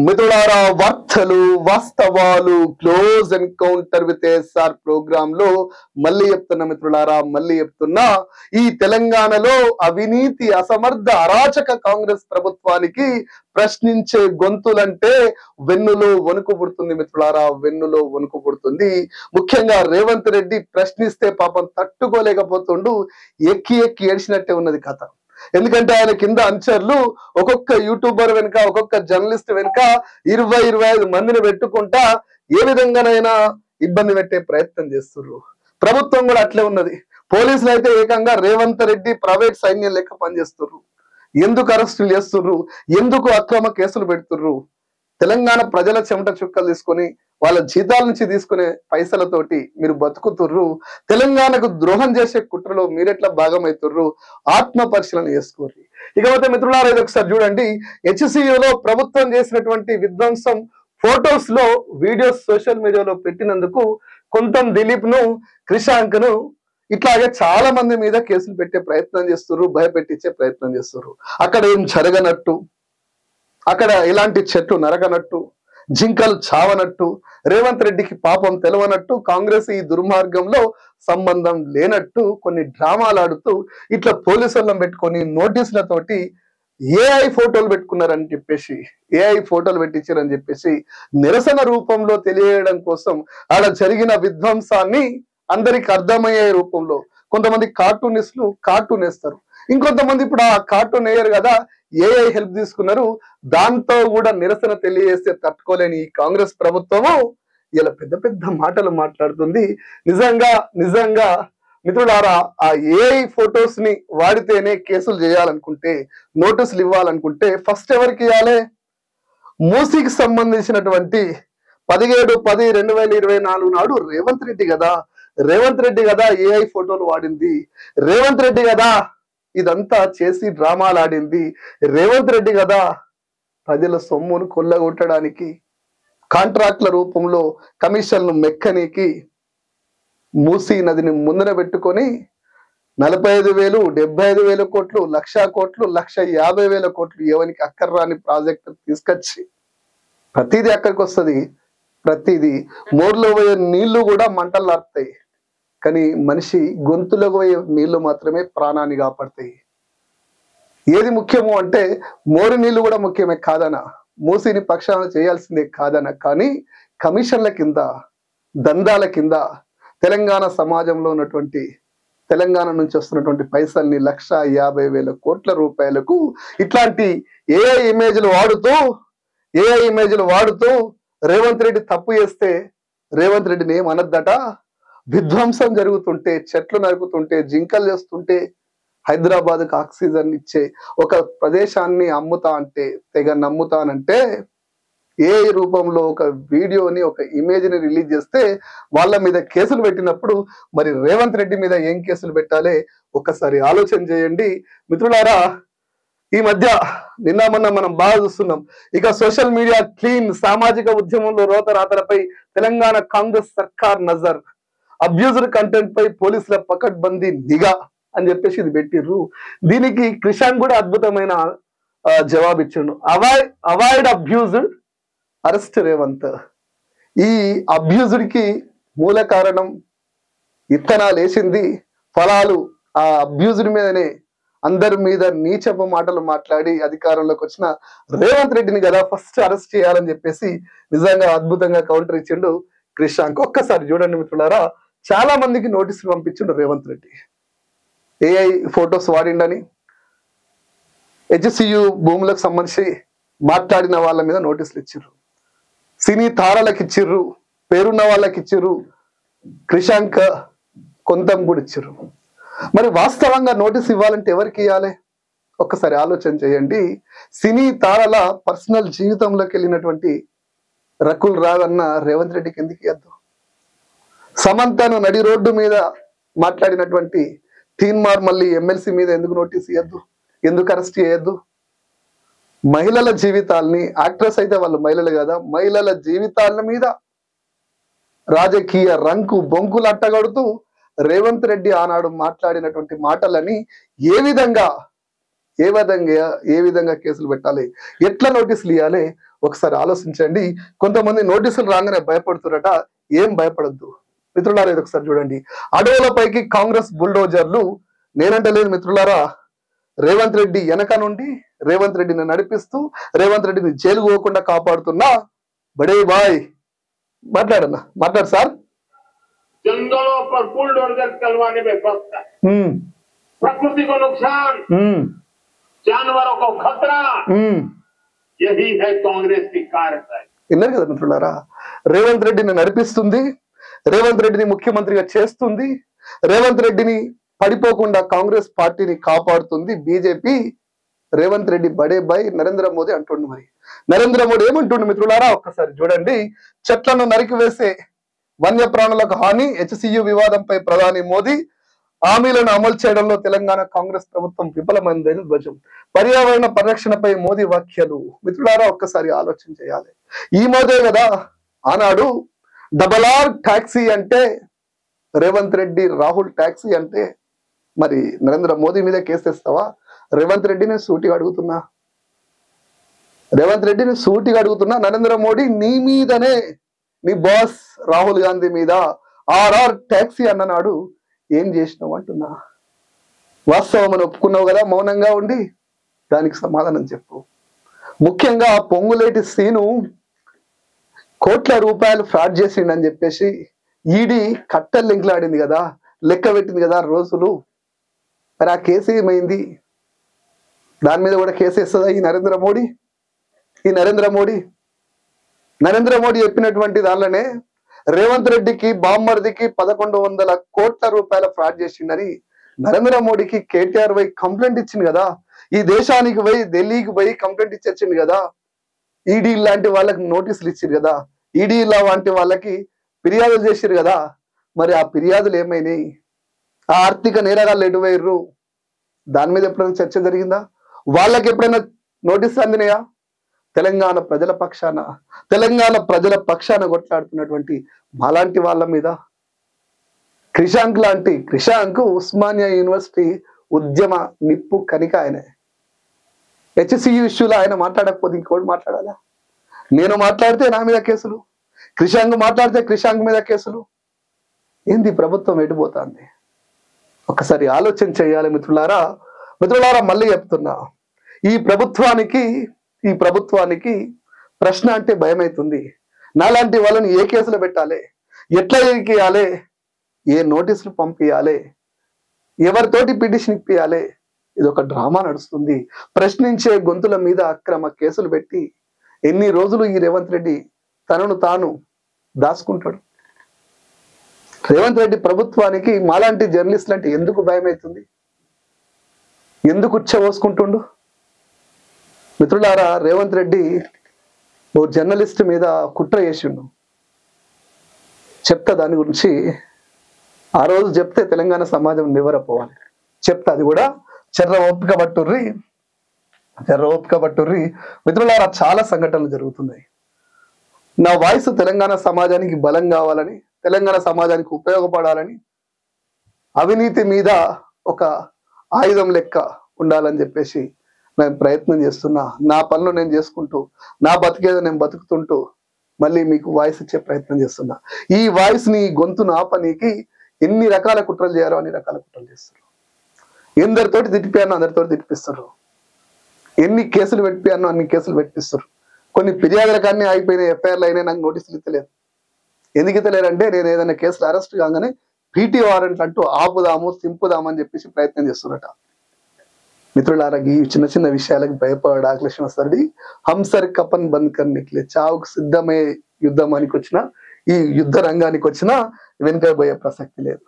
మిత్రులారా వార్తలు వాస్తవాలు close encounter with SR program లో మళ్ళీ చెప్తున్నా మిత్రులారా, మళ్ళీ చెప్తున్నా, ఈ తెలంగాణలో అవినీతి అసమర్థ అరాచక కాంగ్రెస్ ప్రభుత్వానికి ప్రశ్నించే గొంతులంటే వెన్నులో వణుకు పుడుతుంది మిత్రులారా, వెన్నులో వణుకు పుడుతుంది. ముఖ్యంగా రేవంత్ రెడ్డి ప్రశ్నిస్తే పాపం తట్టుకోలేకపోతుండు, ఎక్కి ఎక్కి ఏడ్చినట్టే ఉన్నది కథ. ఎందుకంటే ఆయన కింద అనుచరులు ఒక్కొక్క యూట్యూబర్ వెనుక, ఒక్కొక్క జర్నలిస్ట్ వెనుక 20-25 మందిని పెట్టుకుంటా ఏ విధంగానైనా ఇబ్బంది పెట్టే ప్రయత్నం చేస్తుర్రు. ప్రభుత్వం కూడా అట్లే ఉన్నది. పోలీసులు అయితే ఏకంగా రేవంత్ రెడ్డి ప్రైవేట్ సైన్యం లెక్క పనిచేస్తుర్రు. ఎందుకు అరెస్టులు చేస్తుర్రు, ఎందుకు అక్రమ కేసులు పెడుతుర్రు? తెలంగాణ ప్రజల చెమట చుక్కలు తీసుకొని వాళ్ళ జీతాల నుంచి తీసుకునే పైసలతోటి మీరు బతుకుతుర్రు. తెలంగాణకు ద్రోహం చేసే కుట్రలో మీరెట్లా భాగమవుతుర్రు? ఆత్మ పరిశీలన చేసుకోర్రి. ఇకపోతే మిత్రులారా, ఇది ఒకసారి చూడండి. హెచ్సియులో ప్రభుత్వం చేసినటువంటి విధ్వంసం ఫోటోస్ లో వీడియోస్ సోషల్ మీడియాలో పెట్టినందుకు కొంతం దిలీప్ ను, క్రిషాంక్ ను ఇట్లాగే చాలా మంది మీద కేసులు పెట్టే ప్రయత్నం చేస్తుర్రు, భయపెట్టించే ప్రయత్నం చేస్తుర్రు. అక్కడ ఏం జరగనట్టు, అక్కడ ఇలాంటి చెట్లు నరకనట్టు, జింకలు చావనట్టు, రేవంత్ రెడ్డికి పాపం తెలవనట్టు, కాంగ్రెస్ ఈ దుర్మార్గంలో సంబంధం లేనట్టు కొన్ని డ్రామాలు ఆడుతూ ఇట్లా పోలీసులను పెట్టుకొని నోటీసులతోటి ఏఐ ఫోటోలు పెట్టుకున్నారని చెప్పేసి, ఏఐ ఫోటోలు పెట్టించారని చెప్పేసి నిరసన రూపంలో తెలియడం కోసం ఆడ జరిగిన విధ్వంసాన్ని అందరికి అర్థమయ్యే రూపంలో కొంతమంది కార్టూనిస్టులు కార్టూన్ వేస్తారు, ఇంకొంతమంది ఇప్పుడు ఆ కార్టూన్ వేయరు కదా, ఏఐ హెల్ప్ తీసుకున్నారు. దాంతో కూడా నిరసన తెలియజేస్తే తట్టుకోలేని ఈ కాంగ్రెస్ ప్రభుత్వము ఇలా పెద్ద పెద్ద మాటలు మాట్లాడుతుంది. నిజంగా మిత్రులారా, ఆ ఏఐ ఫొటోస్ ని వాడితేనే కేసులు చేయాలనుకుంటే, నోటీసులు ఇవ్వాలనుకుంటే ఫస్ట్ ఎవరికి ఇవ్వాలి? మూసీకి సంబంధించినటువంటి 17-10-2024 నాడు రేవంత్ రెడ్డి కదా ఏఐ ఫోటోలు వాడింది, రేవంత్ రెడ్డి కదా ఇదంతా చేసి డ్రామాలు ఆడింది, రేవంత్ రెడ్డి కదా ప్రజల సొమ్మును కొల్లగొట్టడానికి, కాంట్రాక్ట్ల రూపంలో కమిషన్లు మెక్కనికి మూసీ నదిని ముందున పెట్టుకొని 45,000, 75,000 కోట్లు, 1,00,000 కోట్లు, 1,50,000 కోట్లు ఎవరికి అక్కర్రాని ప్రాజెక్టు తీసుకొచ్చి ప్రతిదీ అక్కడికి వస్తుంది. ప్రతిదీ మోర్లో పోయే నీళ్లు కూడా మంటలు లారుతాయి, కానీ మనిషి గొంతులో పోయే నీళ్లు మాత్రమే ప్రాణాన్ని కాపాడతాయి. ఏది ముఖ్యము అంటే మోరి నీళ్లు కూడా ముఖ్యమే కాదన, మూసిని పక్షాన చేయాల్సిందే కాదన, కానీ కమిషన్ల కింద, దందాల కింద తెలంగాణ సమాజంలో ఉన్నటువంటి, తెలంగాణ నుంచి వస్తున్నటువంటి పైసల్ని 1,50,000 కోట్ల రూపాయలకు ఇట్లాంటి ఏఐ ఇమేజ్లు వాడుతూ రేవంత్ రెడ్డి తప్పు చేస్తే రేవంత్ రెడ్డిని ఏమనద్దట. విధ్వంసం జరుగుతుంటే, చెట్లు నరుకుతుంటే, జింకలు చేస్తుంటే, హైదరాబాద్కు ఆక్సిజన్ ఇచ్చే ఒక ప్రదేశాన్ని అమ్ముతా అంటే, తెగ నమ్ముతానంటే, ఏ రూపంలో ఒక వీడియోని, ఒక ఇమేజ్ని రిలీజ్ చేస్తే వాళ్ళ మీద కేసులు పెట్టినప్పుడు మరి రేవంత్ రెడ్డి మీద ఏం కేసులు పెట్టాలి ఒక్కసారి ఆలోచన చేయండి మిత్రులారా. ఈ మధ్య నిన్న మొన్న మనం బాగా చూస్తున్నాం. ఇక సోషల్ మీడియా క్లీన్, సామాజిక ఉద్యమంలో రోతరాతలపై తెలంగాణ కాంగ్రెస్ సర్కార్ నజర్, అబ్యూజర్ కంటెంట్ పై పోలీసుల పకడ్బందీ నిఘా అని చెప్పేసి ఇది పెట్టిర్రు. దీనికి క్రిషాంక్ కూడా అద్భుతమైన జవాబు ఇచ్చిండు. Avoid abused, arrest Revanth. ఈ అబ్యూజ్డ్ కి మూల కారణం, ఇత్తనాలు వేసింది, ఫలాలు ఆ అబ్యూజ్డ్ మీదనే అందరి మీద నీచపు మాటలు మాట్లాడి అధికారంలోకి వచ్చిన రేవంత్ రెడ్డిని కదా ఫస్ట్ అరెస్ట్ చేయాలని చెప్పేసి నిజంగా అద్భుతంగా కౌంటర్ ఇచ్చిండు క్రిషాంక్. ఒక్కసారి చూడండి మిత్రులారా, చాలా మందికి నోటీసులు పంపించిండు రేవంత్ రెడ్డి. ఏఐ ఫొటోస్ వాడిండని, హెచ్సియు భూములకు సంబంధించి మాట్లాడిన వాళ్ళ మీద నోటీసులు ఇచ్చిర్రు, సినీ తారలకు ఇచ్చిర్రు, పేరున్న వాళ్ళకి ఇచ్చిర్రు, క్రిషాంక్ కొంతం కూడా ఇచ్చిర్రు. మరి వాస్తవంగా నోటీస్ ఇవ్వాలంటే ఎవరికి ఇవ్వాలి ఒక్కసారి ఆలోచన చేయండి. సినీ తారల పర్సనల్ జీవితంలోకి వెళ్ళినటువంటి రకుల్ రావన్న రేవంత్ రెడ్డికి ఎందుకు ఇవ్వద్దు? సమంతను నడి రోడ్డు మీద మాట్లాడినటువంటి తీన్మార్ మళ్ళీ ఎమ్మెల్సీ మీద ఎందుకు నోటీస్ ఇవ్వద్దు? ఎందుకు అరెస్ట్ చేయొద్దు? మహిళల జీవితాల్ని, యాక్ట్రెస్ అయితే వాళ్ళు మహిళలు కదా, మహిళల జీవితాల మీద రాజకీయ రంకు బొంకులు అట్టగడుతూ రేవంత్ రెడ్డి ఆనాడు మాట్లాడినటువంటి మాటలని ఏ విధంగా కేసులు పెట్టాలి, ఎట్లా నోటీసులు ఇవ్వాలి ఒకసారి ఆలోచించండి. కొంతమంది నోటీసులు రాగానే భయపడుతున్నట. ఏం భయపడద్దు మిత్రులారా. ఇది ఒకసారి చూడండి. అడవులపైకి కాంగ్రెస్ బుల్డోజర్లు. నేనంటే లేదు మిత్రులారా, రేవంత్ రెడ్డి వెనక నుండి రేవంత్ రెడ్డిని నడిపిస్తూ రేవంత్ రెడ్డిని జైలు పోకుండా కాపాడుతున్నా బడే బాయ్. మాట్లాడన్నా, మాట్లాడు సార్. जंगलों पर बुलडोजर चलवाने में व्यस्त है, प्रकृति को नुकसान, जानवरों को खतरा, यही है कांग्रेस की कार्यशैली. విన్నారు కదా మిత్రులారా, రేవంత్ రెడ్డిని నడిపిస్తుంది, రేవంత్ రెడ్డిని ముఖ్యమంత్రిగా చేస్తుంది, రేవంత్ రెడ్డిని పడిపోకుండా కాంగ్రెస్ పార్టీని కాపాడుతుంది బీజేపీ. రేవంత్ రెడ్డి బడే బాయ్ నరేంద్ర మోదీ అంటుండు. మరి నరేంద్ర మోడీ ఏమంటుండు మిత్రులారా ఒక్కసారి చూడండి. చెట్లను నరికివేసే వన్యప్రాణులకు హాని, హెచ్సియు వివాదంపై ప్రధాని మోదీ. హామీలను అమలు చేయడంలో తెలంగాణ కాంగ్రెస్ ప్రభుత్వం విఫలమైందని ధ్వజం. పర్యావరణ పరిరక్షణపై మోదీ వ్యాఖ్యలు. మిత్రులారా ఒక్కసారి ఆలోచన చేయాలి. ఈ మోదే కదా ఆనాడు RRR ట్యాక్సీ అంటే రేవంత్ రెడ్డి, రాహుల్ ట్యాక్సీ అంటే మరి నరేంద్ర మోదీ మీద కేసేస్తావా? రేవంత్ రెడ్డిని సూటిగా అడుగుతున్నా, రేవంత్ రెడ్డిని సూటిగా అడుగుతున్నా. నరేంద్ర మోడీ నీ మీదనే, నీ బాస్ రాహుల్ గాంధీ మీద RRR ట్యాక్సీ అన్ననాడు ఏం చేసినావు అంటున్నా. వాస్తవం అని ఒప్పుకున్నావు కదా మౌనంగా ఉండి, దానికి సమాధానం చెప్పు. ముఖ్యంగా పొంగులేటి సీను కోట్ల రూపాయలు ఫ్రాడ్ చేసిండని చెప్పేసి ఈడీ కట్టలు లింకులాడింది కదా, లెక్క పెట్టింది కదా రోజులు. మరి ఆ కేసు ఏమైంది? దాని మీద కూడా కేసు వేస్తుందా ఈ నరేంద్ర మోడీ? నరేంద్ర మోడీ చెప్పినటువంటి దానిలోనే రేవంత్ రెడ్డికి బామ్మర్దికి 1100 కోట్ల రూపాయల ఫ్రాడ్ చేసిండని నరేంద్ర మోడీకి కేటీఆర్ పోయి కంప్లైంట్ ఇచ్చింది కదా. ఈ దేశానికి పోయి ఢిల్లీకి పోయి కంప్లైంట్ ఇచ్చింది కదా. ఈడీ లాంటి వాళ్ళకి నోటీసులు ఇచ్చారు కదా, ఈడీ లాంటి వాళ్ళకి ఫిర్యాదులు చేసిరు కదా. మరి ఆ ఫిర్యాదులు ఏమైనాయి? ఆ ఆర్థిక నేరగాళ్ళు ఎటు పోయిర్రు? దాని మీద ఎప్పుడైనా చర్చ జరిగిందా? వాళ్ళకి ఎప్పుడైనా నోటీసులు అందినాయా? తెలంగాణ ప్రజల పక్షాన కొట్లాడుతున్నటువంటి మాలాంటి వాళ్ళ మీద క్రిషాంక్ ఉస్మానియా యూనివర్సిటీ ఉద్యమ నిప్పు కనిక ఆయనే. హెచ్సియు ఇష్యూలో ఆయన మాట్లాడకపోతే ఇంకోటి మాట్లాడాలా? నేను మాట్లాడితే నా మీద కేసులు, క్రిషాంక్ మాట్లాడితే క్రిషాంక్ మీద కేసులు. ఏంది ప్రభుత్వం ఎటుపోతుంది? ఒకసారి ఆలోచన చేయాలి మిత్రులారా. మళ్ళీ చెప్తున్నా, ఈ ప్రభుత్వానికి ప్రశ్న అంటే భయమవుతుంది. నాలాంటి వాళ్ళని ఏ కేసులు పెట్టాలి, ఎట్లా ఎక్కియాలి, ఏ నోటీసులు పంపించాలి, ఎవరితోటి పిటిషన్ ఇప్పియాలి? ఇది ఒక డ్రామా నడుస్తుంది. ప్రశ్నించే గొంతుల మీద అక్రమ కేసులు పెట్టి ఎన్ని రోజులు ఈ రేవంత్ రెడ్డి తనను తాను దాచుకుంటాడు? రేవంత్ రెడ్డి ప్రభుత్వానికి మాలాంటి జర్నలిస్టులు అంటే ఎందుకు భయం అవుతుంది? ఎందుకు ఉచ్చబోసుకుంటుండు? మిత్రులారా, రేవంత్ రెడ్డి ఓ జర్నలిస్ట్ మీద కుట్ర చేసిండు. చెప్తా దాని గురించి. ఆ రోజు చెప్తే తెలంగాణ సమాజం నివరపోవాలి. చెప్తా, అది కూడా చెర్ర ఓపిక పట్టుర్రి. మిత్రులారా, చాలా సంఘటనలు జరుగుతున్నాయి. నా వాయిస్ తెలంగాణ సమాజానికి బలం కావాలని, తెలంగాణ సమాజానికి ఉపయోగపడాలని, అవినీతి మీద ఒక ఆయుధం లెక్క ఉండాలని చెప్పేసి నేను ప్రయత్నం చేస్తున్నా. నా పనులు నేను చేసుకుంటూ, నా బతికేదో నేను బతుకుతుంటూ మళ్ళీ మీకు వాయిస్ ఇచ్చే ప్రయత్నం చేస్తున్నా. ఈ వాయిస్ ని, గొంతును ఆపనీకి ఎన్ని రకాల కుట్రలు చేయాలో అన్ని రకాల కుట్రలు చేస్తారు. ఎందరితోటి తిట్టిపోయానో అందరితోటి తిట్టిపిస్తారు. ఎన్ని కేసులు పెట్టిపోయానో అన్ని కేసులు పెట్టిస్తారు. కొన్ని ఫిర్యాదుల కానీ అయిపోయినాయి, ఎఫ్ఐఆర్లు అయినా నాకు నోటీసులు ఇస్తలేదు. ఎందుకు ఇస్తలేరంటే నేను ఏదైనా కేసులు అరెస్ట్ కాగానే పీటీ వారెంట్ అంటూ ఆపుదాము, సింపుదామని చెప్పేసి ప్రయత్నం చేస్తున్నట. మిత్రులారా, ఈ చిన్న చిన్న విషయాలకు భయపడ ఆకలేషన్ వస్తాడు. హంసర్ కపన్ బంద్ కర్నిక్లే, చావుకు సిద్ధమయ్యే యుద్ధమానికి వచ్చిన, ఈ యుద్ధ రంగానికి వచ్చినా వెనుక పోయే ప్రసక్తి లేదు.